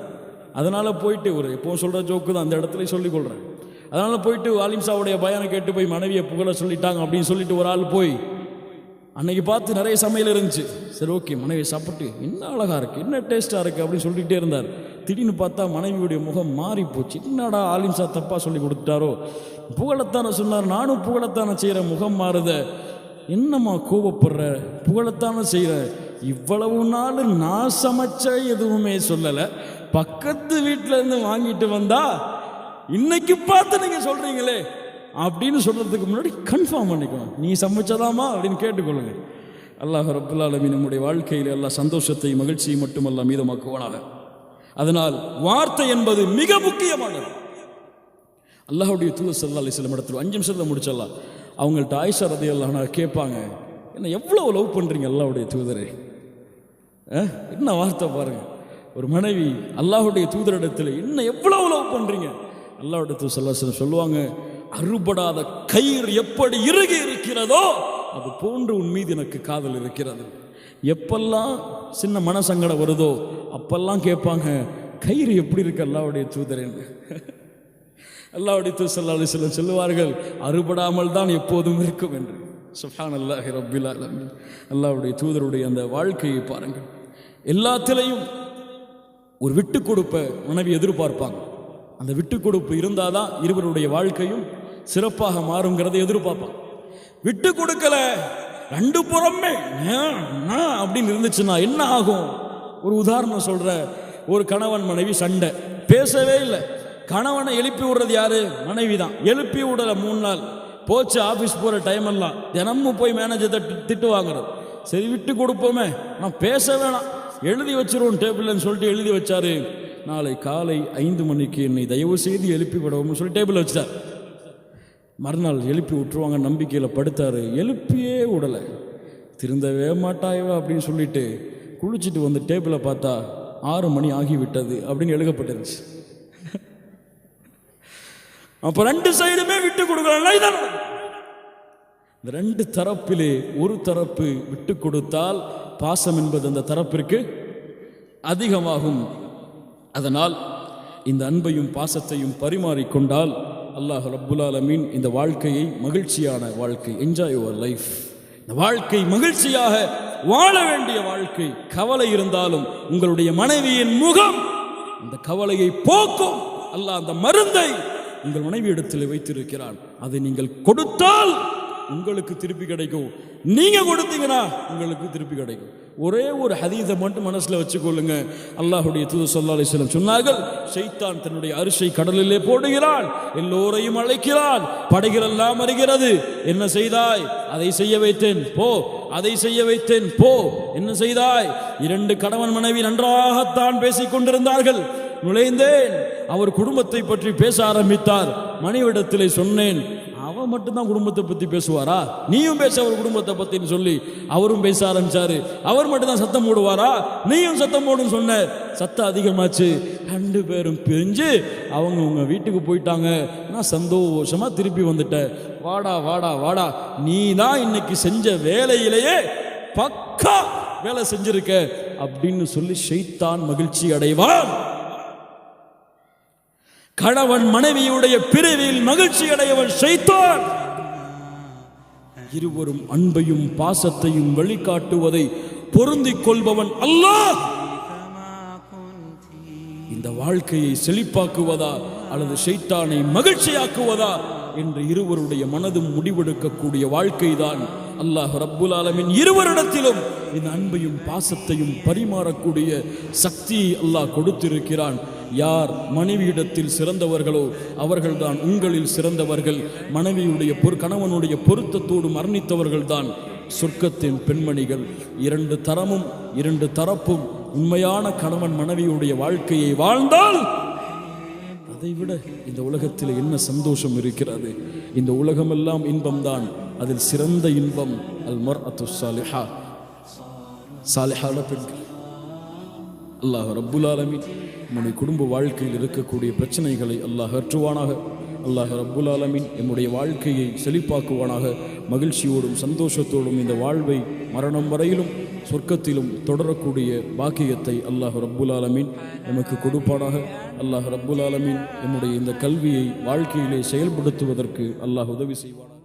அதனால போயிட்டு ஒரு எப்போ சொல்ற ஜோக்கு தான், அந்த இடத்துல சொல்லிக் கொள்றேன். அதனால போயிட்டு ஆலிம்சாவுடைய பயானை கேட்டு போய் மனைவியை புகழ சொல்லிட்டாங்க அப்படின்னு சொல்லிட்டு ஒரு ஆள் போய் அன்னைக்கு பார்த்து நிறைய சமையல் இருந்துச்சு. சரி ஓகே, மனைவி சாப்பிட்டு என்ன அழகா இருக்கு, என்ன டேஸ்டா இருக்கு அப்படின்னு சொல்லிட்டே இருந்தார். திடீர்னு பார்த்தா மனைவியுடைய முகம் மாறி போச்சு. என்னடா ஆலிம்சா தப்பா சொல்லி கொடுத்துட்டாரோ, புகழத்தான சொன்னார், நானும் புகழத்தான செய்யற, முகம் மாறுத, என்னம்மா கோபப்படுற, புகழத்தான செய்யற, இவ்வளவு நாள் நான் சமைச்ச எதுவுமே சொல்லலை, பக்கத்து வீட்டில இருந்து வாங்கிட்டு வந்தா இன்னைக்கு பார்த்து நீங்க சொல்றீங்களே அப்படின்னு சொல்றதுக்கு முன்னாடி கன்ஃபார்ம் பண்ணிக்கணும், நீ சமைச்சதாமா அப்படின்னு கேட்டுக்கொள்ளுங்க. அல்லாஹ் ரப்புல் ஆலமீன் நம்முடைய வாழ்க்கையில் எல்லா சந்தோஷத்தையும் மகிழ்ச்சியும் மட்டுமல்ல மீதமாக்குவானாக. அதனால் வார்த்தை என்பது மிக முக்கியமானது. அல்லாஹ்வுடைய தூதர் ஸல்லல்லாஹு அலைஹி வஸல்லம் இடத்துல 5 நிமிஷத்துல முடிச்சிடலாம். அவங்கள்ட்ட ஆயிஷா ரலியல்லாஹு அன்ஹா கேட்பாங்க, என்ன எவ்வளவு லவ் பண்றீங்க அல்லாஹ்வுடைய தூதரே, என்ன வார்த்தை பாருங்க. ஒரு மனைவி அல்லாஹ்வுடைய தூதரிடத்தில் என்ன எவ்வளவு லவ் பண்றீங்க, அல்லாஹ்வுடைய தூதர் ஸல்லல்லாஹு அலைஹி வஸல்லம் சொல்லுவாங்க, அறுபடாத கயிறு எப்படி இறுகி இருக்கிறதோ அது போன்று உன் மீது எனக்கு காதல் இருக்கிறது. எப்பெல்லாம் சின்ன மனசங்கடம் வருதோ அப்பெல்லாம் கேட்பாங்க, கயிறு எப்படி இருக்கு அல்லாஹ்வுடைய தூதரேன்னு. அல்லாஹ்வுடைய தூதர் ஸல்லல்லாஹு அலைஹி வஸல்லம் சொல்லுவார்கள், அறுபடாமல் தான் எப்போதும் இருக்கும் என்று. சுப்ஹானல்லாஹி ரப்பில் ஆலமீன். அல்லாஹ்வுடைய தூதருடைய அந்த வாழ்க்கையை பாருங்கள். எல்லாத்திலையும் ஒரு விட்டு கொடுப்ப மனைவி எதிர்பார்ப்பாங்க. அந்த விட்டு கொடுப்பு இருந்தாதான் இருவருடைய வாழ்க்கையும் சிறப்பாக மாறுங்கிறதை எதிர்பார்ப்பாங்க. விட்டு கொடுக்கல, ரெண்டு புறமே அப்படின்னு இருந்துச்சுன்னா என்ன ஆகும்? ஒரு உதாரணம் சொல்ற, ஒரு கணவன் மனைவி சண்டை, பேசவே இல்லை. கணவனை எழுப்பி விடுறது யாரு? மனைவி தான். எழுப்பி விடல 3 நாள் போச்சு. ஆபீஸ் போற டைம் எல்லாம் தினமும் போய் மேனேஜர் திட்டு வாங்குறது. சரி விட்டு கொடுப்போமே, நான் பேச வேணாம், எழுதி வச்சிருவோம் டேபிள்னு சொல்லிட்டு எழுதி வச்சாரு. நாளை காலை 5 மணிக்கு என்னை தயவு செய்து எழுப்பி விடவும் சொல்லி டேபிள் வச்சார். மறுநாள் எழுப்பி விட்டுருவாங்க நம்பிக்கையில் படுத்தாரு. எழுப்பியே விடலை. திருந்தவே மாட்டாயவா அப்படின்னு சொல்லிட்டு குளிச்சுட்டு வந்து டேபிளை பார்த்தா 6 மணி ஆகிவிட்டது அப்படின்னு எழுதப்பட்டிருந்துச்சு. அப்ப 2 சைடுமே விட்டு கொடுக்கலாம். இந்த 2 தரப்பிலே ஒரு தரப்பு விட்டு கொடுத்தால் பாசம் என்பது அந்த தரப்பிற்கு அதிகமாகும். அதனால் இந்த அன்பையும் பாசத்தையும் பரிமாறிக்கொண்டால் அல்லாஹ் ரப்புல் ஆலமீன் இந்த வாழ்க்கையை மகிழ்ச்சியான வாழ்க்கை, என்ஜாய் யுவர் லைஃப், இந்த வாழ்க்கை மகிழ்ச்சியாக வாழ வேண்டிய வாழ்க்கை. கவலை இருந்தாலும் உங்களுடைய மனைவியின் முகம் அந்த கவலையை போக்கும். அல்லாஹ் அந்த மருந்தை உங்கள் மனைவி இடத்தில் வைத்திருக்கிறான். அதை நீங்கள் கொடுத்தால் உங்களுக்கு திருப்பி கிடைக்கும். நீங்க கொடுத்தீங்கன்னா உங்களுக்கு திருப்பி கிடைக்கும். ஒரே ஒரு ஹதீஸை மட்டும் மனசுல வச்சுக்கொள்ளுங்க. அல்லாஹ்வுடைய தூதர் ஸல்லல்லாஹு அலைஹி வஸல்லம் சொன்னார்கள், ஷைத்தான் தன்னுடைய அரிசை கடலிலே போடுகிறான், எல்லோரையும் அழைக்கிறான், படைகள் எல்லாம் வருகிறது. என்ன செய்தாய்? அதை செய்ய வைத்தேன் போ, அதை செய்ய வைத்தேன் போ. என்ன செய்தாய்? 2 கணவன் மனைவி நன்றாகத்தான் பேசிக் கொண்டிருந்தார்கள். நுழைந்தேன், அவர் குடும்பத்தை பற்றி பேச ஆரம்பித்தார். மனைவிடத்திலே சொன்னேன், அவன் மட்டும்தான் குடும்பத்தை பத்தி பேசுவாரா, நீயும் பேச அவர் குடும்பத்தை பத்தின்னு சொல்லி அவரும் பேச ஆரம்பிச்சாரு. அவர் மட்டும்தான் சத்தம் போடுவாரா, நீயும் சத்தம் போடுன்னு சொன்ன. சத்தம் அதிகமாச்சு. 2 பேரும் பிரிஞ்சு அவங்க உங்க வீட்டுக்கு போயிட்டாங்க. நான் சந்தோஷமா திருப்பி வந்துட்டேன். வாடா வாடா வாடா, நீ தான் இன்னைக்கு செஞ்ச வேலையிலேயே பக்கா வேலை செஞ்சிருக்க அப்படின்னு சொல்லி ஷைத்தான் மகிழ்ச்சி அடைவான். கணவன் மனைவியுடைய பிரிவில் மகிழ்ச்சி அடையவன் ஷைத்தான். இருவரும் அன்பையும் பாசத்தையும் வெளிக்காட்டுவதை பொருந்திக் கொள்பவன் அல்லாஹ். இந்த வாழ்க்கையை செழிப்பாக்குவதா அல்லது ஷைத்தானை மகிழ்ச்சியாக்குவதா என்று இருவருடைய மனதும் முடிவெடுக்கக்கூடிய வாழ்க்கைதான் அல்லாஹ் ரப்புல் ஆலமீன் இருவரிடத்திலும் இந்த அன்பையும் பாசத்தையும் பரிமாறக்கூடிய சக்தியை அல்லாஹ் கொடுத்திருக்கிறான். யார் மனைவியிடத்தில் சிறந்தவர்களோ அவர்கள்தான் உங்களில் சிறந்தவர்கள். மனைவியுடைய கணவனுடைய பொருத்தத்தோடு மரணித்தவர்கள்தான் சொர்க்கத்தின் பெண்மணிகள். 2 தரமும் 2 தரப்பும் உண்மையான கணவன் மனைவியுடைய வாழ்க்கையை வாழ்ந்தால் அதைவிட இந்த உலகத்தில் என்ன சந்தோஷம் இருக்கிறது? இந்த உலகமெல்லாம் இன்பம்தான், அதில் சிறந்த இன்பம் அல் மர்அத்து ஸாலிஹா, சாலிஹான பெண்கள். அல்லாஹ் ரப்புல் ஆலமீன் நம்முடைய குடும்ப வாழ்க்கையில் இருக்கக்கூடிய பிரச்சனைகளை அல்லாஹ் அகற்றுவானாக. அல்லாஹ் ரப்புல் ஆலமீன் நம்முடைய வாழ்க்கையை செழிப்பாக்குவானாக. மகிழ்ச்சியோடும் சந்தோஷத்தோடும் இந்த வாழ்வை மரணம் வரையிலும் சொர்க்கத்திலும் தொடரக்கூடிய பாக்கியத்தை அல்லாஹ் ரப்புல் ஆலமீன் நமக்கு கொடுப்பானாக. அல்லாஹ் ரப்புல் ஆலமீன் நம்முடைய இந்த கல்வியை வாழ்க்கையிலே செயல்படுத்துவதற்கு அல்லாஹ் உதவி செய்வானாக.